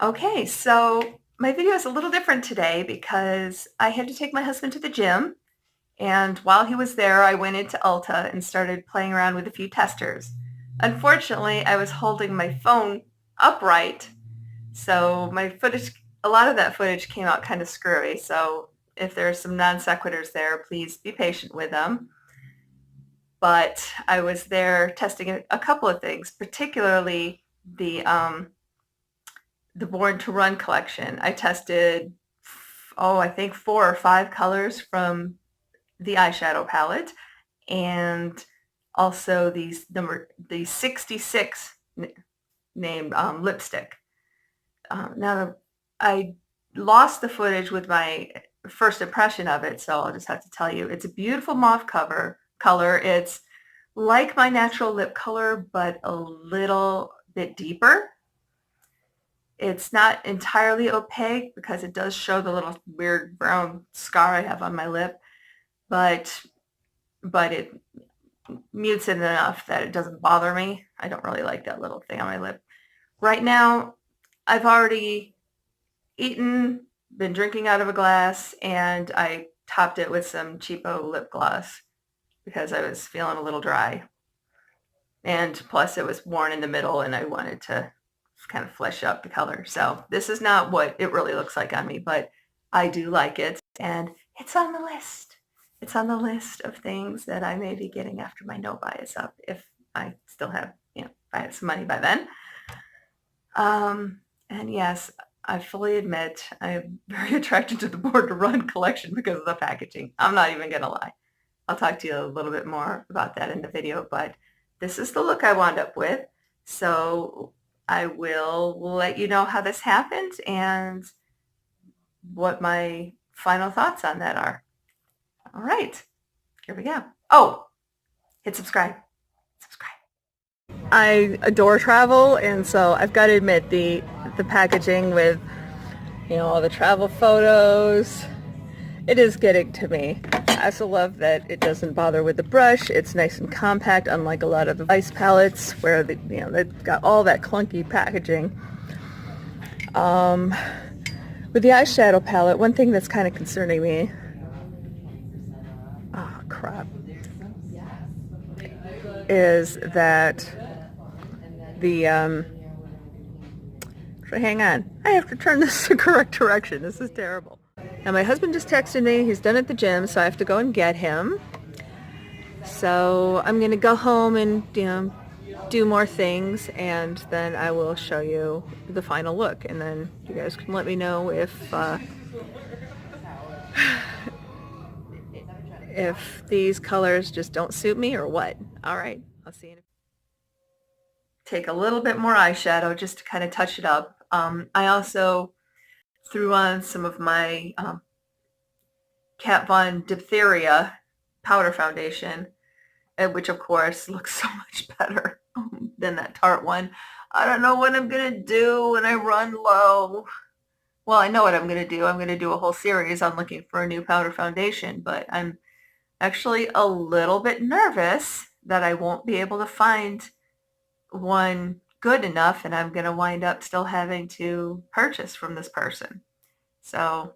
Okay, so my video is a little different today because I had to take my husband to the gym, and while he was there, I went into ULTA and started playing around with a few testers. Unfortunately, I was holding my phone upright, so my footage, a lot of that footage came out kind of screwy, so if there are some non sequiturs there, please be patient with them. But I was there testing a couple of things, particularly the Born to Run collection. I tested, I think 4 or 5 colors from the eyeshadow palette, and also the 66 named lipstick. Now I lost the footage with my first impression of it, so I'll just have to tell you, it's a beautiful mauve color. It's like my natural lip color, but a little bit deeper. It's not entirely opaque because it does show the little weird brown scar I have on my lip, but it mutes it enough that it doesn't bother me. I don't really like that little thing on my lip. Right now, I've already been drinking out of a glass, and I topped it with some cheapo lip gloss because I was feeling a little dry. And plus it was worn in the middle and I wanted to kind of flesh up the color. So this is not what it really looks like on me, but I do like it, and it's on the list. It's on the list of things that I may be getting after my no buy is up, if I still have, if I have some money by then. And yes, I fully admit I'm very attracted to the Born to Run collection because of the packaging. I'm not even gonna lie. I'll talk to you a little bit more about that in the video, but this is the look I wound up with. So I will let you know how this happened and what my final thoughts on that are. All right, here we go. Oh, hit subscribe. Subscribe. I adore travel, and so I've got to admit the packaging with all the travel photos, it is getting to me. I also love that it doesn't bother with the brush. It's nice and compact, unlike a lot of the ice palettes where they've got all that clunky packaging. With the eyeshadow palette, one thing that's kind of concerning me, oh crap, is that hang on, I have to turn this the correct direction. This is terrible. Now my husband just texted me. He's done at the gym, so I have to go and get him. So I'm gonna go home and do more things, and then I will show you the final look, and then you guys can let me know if these colors just don't suit me or what. All right, I'll see you. Take a little bit more eyeshadow just to kind of touch it up. I also threw on some of my Kat Von Diphtheria powder foundation, which of course looks so much better than that Tarte one. I don't know what I'm gonna do when I run low. Well, I know what I'm gonna do. I'm gonna do a whole series on looking for a new powder foundation, but I'm actually a little bit nervous that I won't be able to find one good enough, and I'm gonna wind up still having to purchase from this person. So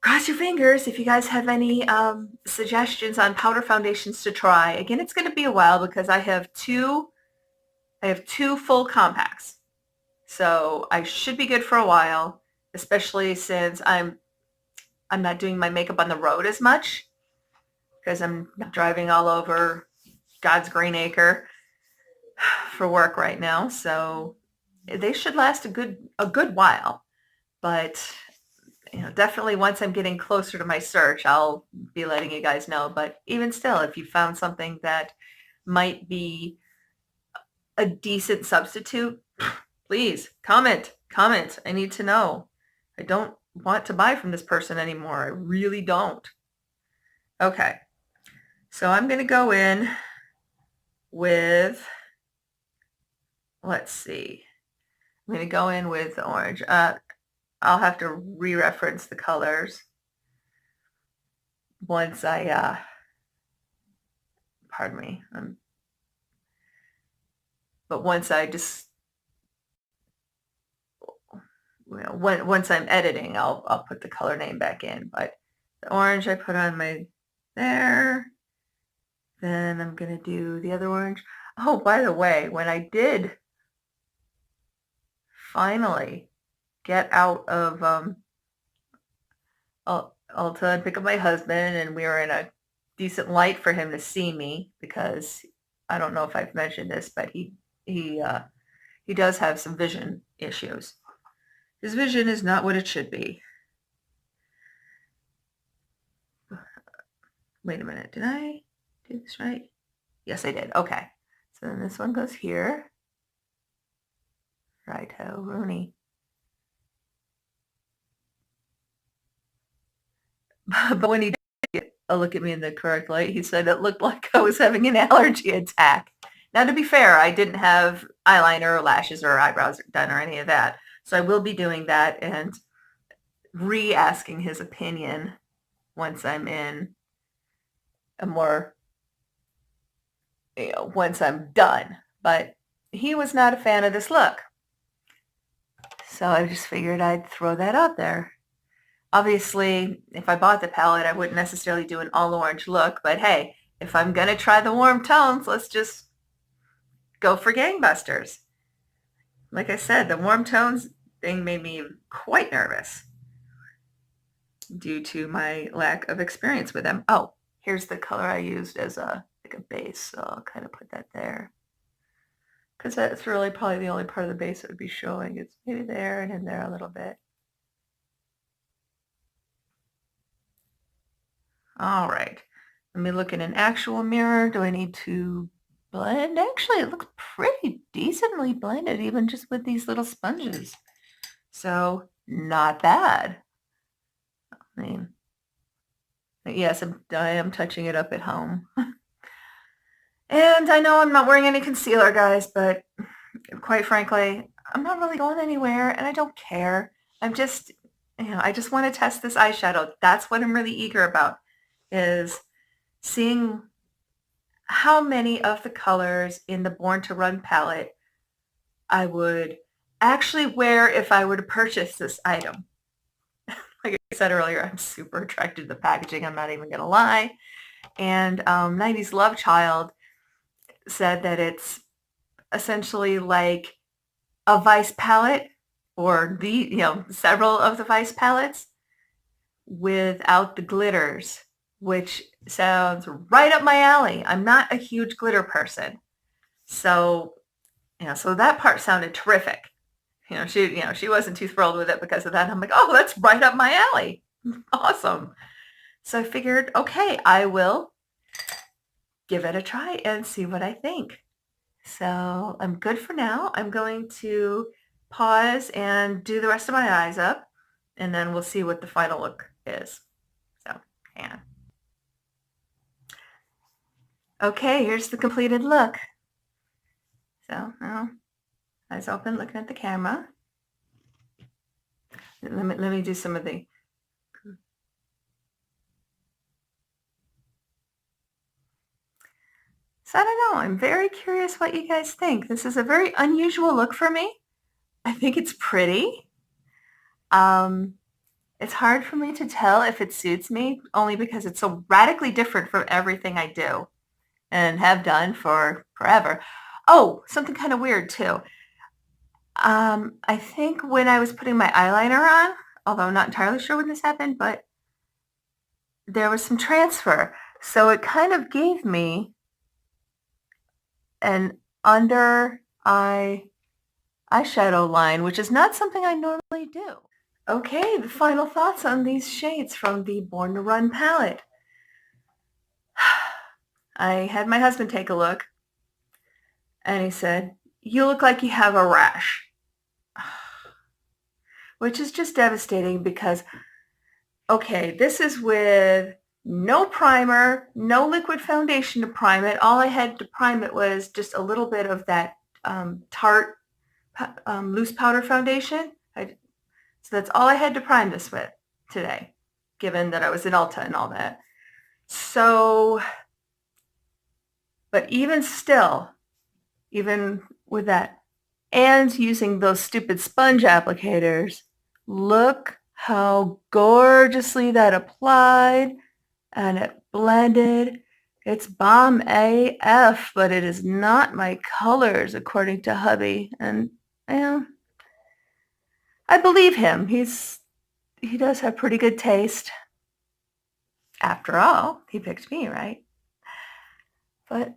cross your fingers if you guys have any suggestions on powder foundations to try. Again, it's going to be a while because I have two full compacts. So I should be good for a while, especially since I'm not doing my makeup on the road as much because I'm not driving all over God's green acre for work right now. So they should last a good while. But definitely once I'm getting closer to my search, I'll be letting you guys know. But even still, if you found something that might be a decent substitute, please comment. I need to know. I don't want to buy from this person anymore. I really don't. Okay, so I'm going to go in with, let's see, I'm going to go in with orange. I'll have to re-reference the colors once I, pardon me, but once I just, once I'm editing, I'll put the color name back in. But the orange I put on my there. Then I'm gonna do the other orange. Oh, by the way, when I did finally get out of ULTA and pick up my husband, and we were in a decent light for him to see me, because I don't know if I've mentioned this, but he does have some vision issues. His vision is not what it should be. Wait a minute, did I do this right? Yes, I did. Okay. So then this one goes here. Righto, Rooney. But when he did get a look at me in the correct light, he said it looked like I was having an allergy attack. Now, to be fair, I didn't have eyeliner or lashes or eyebrows done or any of that. So I will be doing that and re-asking his opinion once I'm in a more, once I'm done. But he was not a fan of this look. So I just figured I'd throw that out there. Obviously, if I bought the palette, I wouldn't necessarily do an all orange look, but hey, if I'm going to try the warm tones, let's just go for gangbusters. Like I said, the warm tones thing made me quite nervous due to my lack of experience with them. Oh, here's the color I used as a base, so I'll kind of put that there, because that's really probably the only part of the base that would be showing. It's maybe there and in there a little bit. All right, let me look in an actual mirror. Do I need to blend? Actually, it looks pretty decently blended, even just with these little sponges. So not bad. I mean, yes, I am touching it up at home. And I know I'm not wearing any concealer, guys, but quite frankly, I'm not really going anywhere, and I don't care. I'm just, I just want to test this eyeshadow. That's what I'm really eager about, is seeing how many of the colors in the Born to Run palette I would actually wear if I were to purchase this item. Like I said earlier, I'm super attracted to the packaging. I'm not even going to lie. And 90s Love Child said that it's essentially like a Vice palette, or several of the Vice palettes without the glitters, which sounds right up my alley. I'm not a huge glitter person. So, so that part sounded terrific. She wasn't too thrilled with it because of that. I'm like, oh, that's right up my alley. Awesome. So I figured, okay, I will give it a try and see what I think. So I'm good for now. I'm going to pause and do the rest of my eyes up, and then we'll see what the final look is. So, yeah. Okay, here's the completed look. So now, eyes open, looking at the camera. Let me do some of the. So I don't know. I'm very curious what you guys think. This is a very unusual look for me. I think it's pretty. It's hard for me to tell if it suits me, only because it's so radically different from everything I do and have done for forever. Oh, something kind of weird too. I think when I was putting my eyeliner on, although I'm not entirely sure when this happened, but there was some transfer. So it kind of gave me an under eye eyeshadow line, which is not something I normally do. Okay, the final thoughts on these shades from the Born to Run palette. I had my husband take a look, and he said, "You look like you have a rash," which is just devastating because, okay, this is with no primer, no liquid foundation to prime it. All I had to prime it was just a little bit of that Tarte loose powder foundation. So that's all I had to prime this with today, given that I was in ULTA and all that. So, but even still, even with that, and using those stupid sponge applicators, Look how gorgeously that applied and it blended. It's bomb AF, but it is not my colors, according to hubby. And, well, I believe him. He does have pretty good taste. After all, he picked me, right? But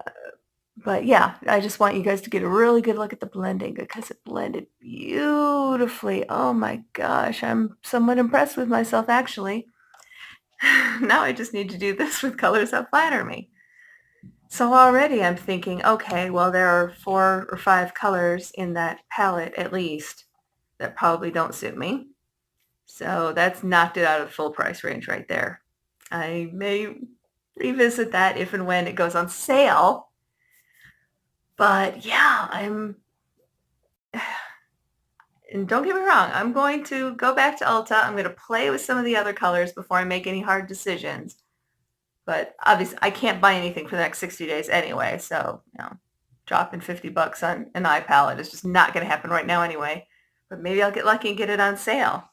but yeah, I just want you guys to get a really good look at the blending because it blended beautifully. Oh my gosh, I'm somewhat impressed with myself actually. Now I just need to do this with colors that flatter me. So already I'm thinking, okay, well, there are 4 or 5 colors in that palette at least that probably don't suit me. So that's knocked it out of the full price range right there. I may revisit that if and when it goes on sale. But yeah, and don't get me wrong, I'm going to go back to Ulta. I'm going to play with some of the other colors before I make any hard decisions. But obviously, I can't buy anything for the next 60 days anyway. So, dropping 50 bucks on an eye palette is just not going to happen right now anyway. But maybe I'll get lucky and get it on sale.